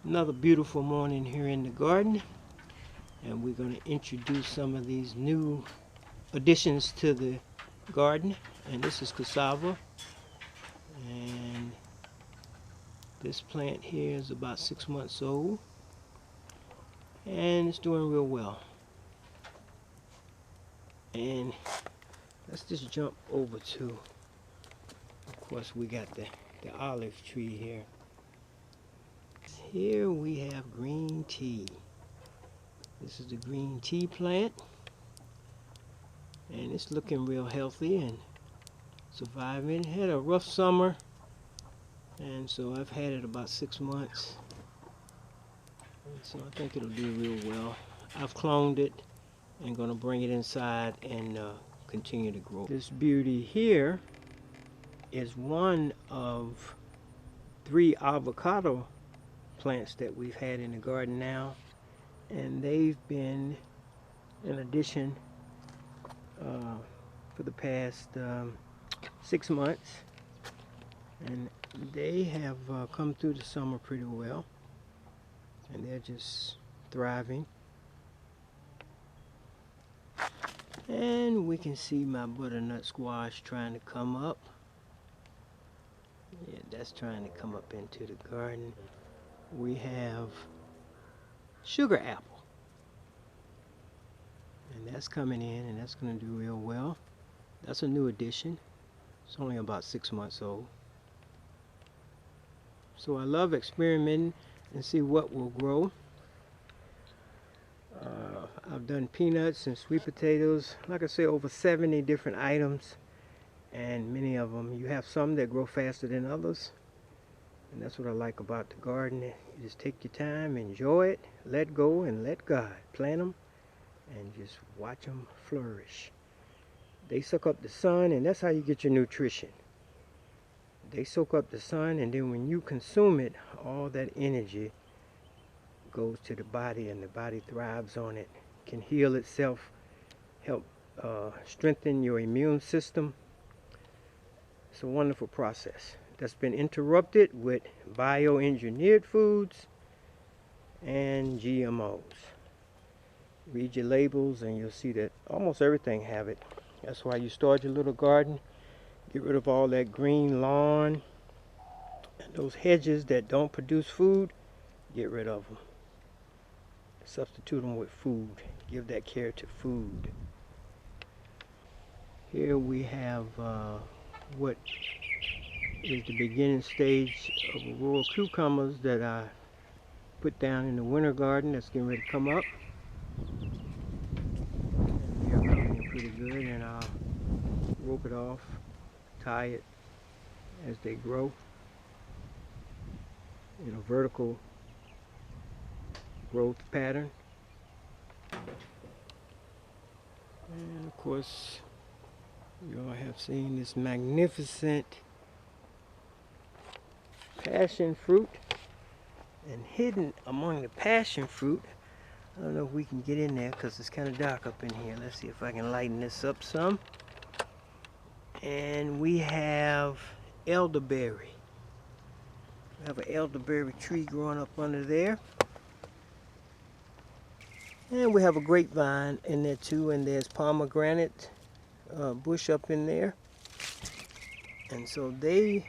Another beautiful morning here in the garden, and we're going to introduce some of these new additions to the garden. And this is cassava, and this plant here is about 6 months old, and it's doing real well. And let's just jump over to, of course, we got the olive tree here. Here we have green tea. This is the green tea plant, and it's looking real healthy and surviving. Had a rough summer, and so I've had it about 6 months, and so I think it'll do real well. I've cloned it and gonna bring it inside and continue to grow. This beauty here is one of 3 avocado plants that we've had in the garden now, and they've been an addition for the past 6 months, and they have come through the summer pretty well, and they're just thriving. And we can see my butternut squash trying to come up. Yeah, that's trying to come up into the garden. We have sugar apple, and that's coming in, and that's going to do real well. That's a new addition. It's only about 6 months old. So I love experimenting and see what will grow. I've done peanuts and sweet potatoes, like I say, over 70 different items, and many of them, you have some that grow faster than others, and that's what I like about the garden. You just take your time, enjoy it, let go and let God. Plant them and just watch them flourish. They suck up the sun, and that's how you get your nutrition. They soak up the sun, and then when you consume it, all that energy goes to the body, and the body thrives on it, can heal itself, help strengthen your immune system. It's a wonderful process that's been interrupted with bioengineered foods and GMOs. Read your labels and you'll see that almost everything have it. That's why you start your little garden. Get rid of all that green lawn and those hedges that don't produce food. Get rid of them. Substitute them with food. Give that care to food. Here we have what is the beginning stage of royal cucumbers that I put down in the winter garden that's getting ready to come up. And they're coming in pretty good, and I'll rope it off, tie it as they grow in a vertical growth pattern. And of course, you all have seen this magnificent passion fruit, and hidden among the passion fruit, I don't know if we can get in there because it's kind of dark up in here. Let's see if I can lighten this up some. And we have elderberry. We have an elderberry tree growing up under there. And we have a grapevine in there too, and there's pomegranate bush up in there. And so they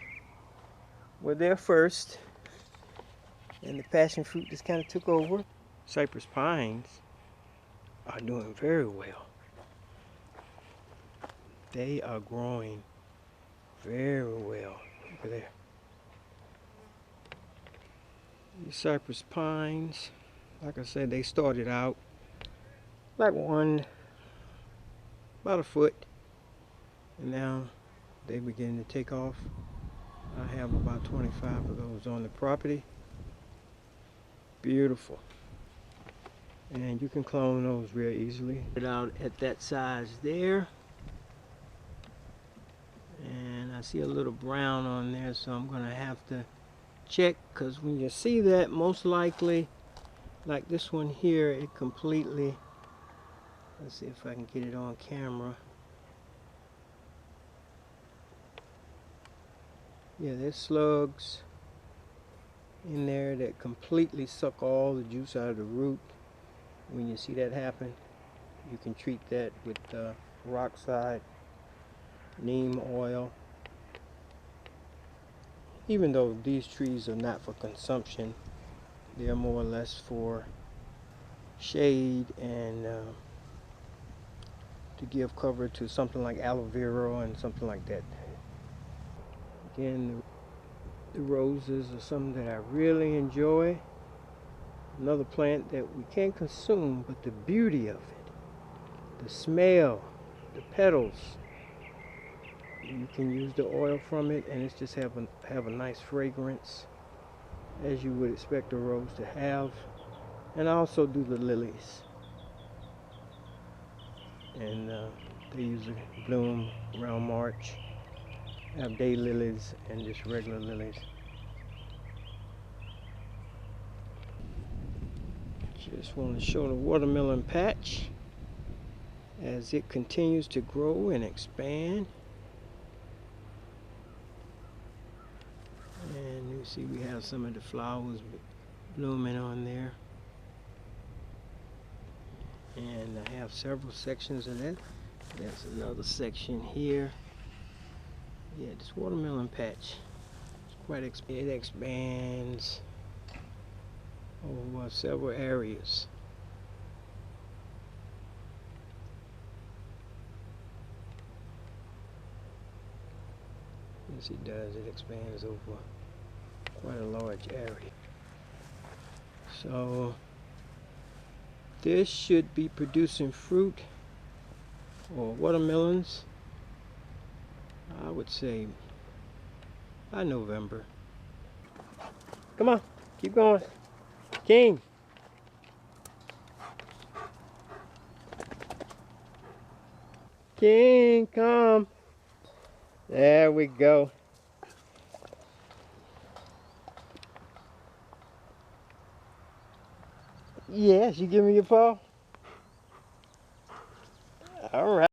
were there first, and the passion fruit just kind of took over. Cypress pines are doing very well. They are growing very well. Look at there. These cypress pines, like I said, they started out like one, about a foot, and now they begin to take off. I have about 25 of those on the property. Beautiful. And you can clone those real easily. Put it out at that size there. And I see a little brown on there, so I'm gonna have to check, because when you see that, most likely, like this one here, it completely, let's see if I can get it on camera. Yeah, there's slugs in there that completely suck all the juice out of the root. When you see that happen, you can treat that with peroxide, neem oil. Even though these trees are not for consumption, they are more or less for shade and to give cover to something like aloe vera and something like that. Again, the roses are something that I really enjoy. Another plant that we can't consume, but the beauty of it, the smell, the petals. You can use the oil from it, and it's just have a nice fragrance, as you would expect a rose to have. And I also do the lilies, and they usually bloom around March. I have day lilies and just regular lilies. Just want to show the watermelon patch as it continues to grow and expand. And you see we have some of the flowers blooming on there. And I have several sections of that. There's another section here. Yeah, this watermelon patch is quite it expands over several areas. Yes, it does. It expands over quite a large area. So this should be producing fruit or watermelons, I would say, by November. Come on, keep going. King. King, come. There we go. Yes, you give me your paw? All right.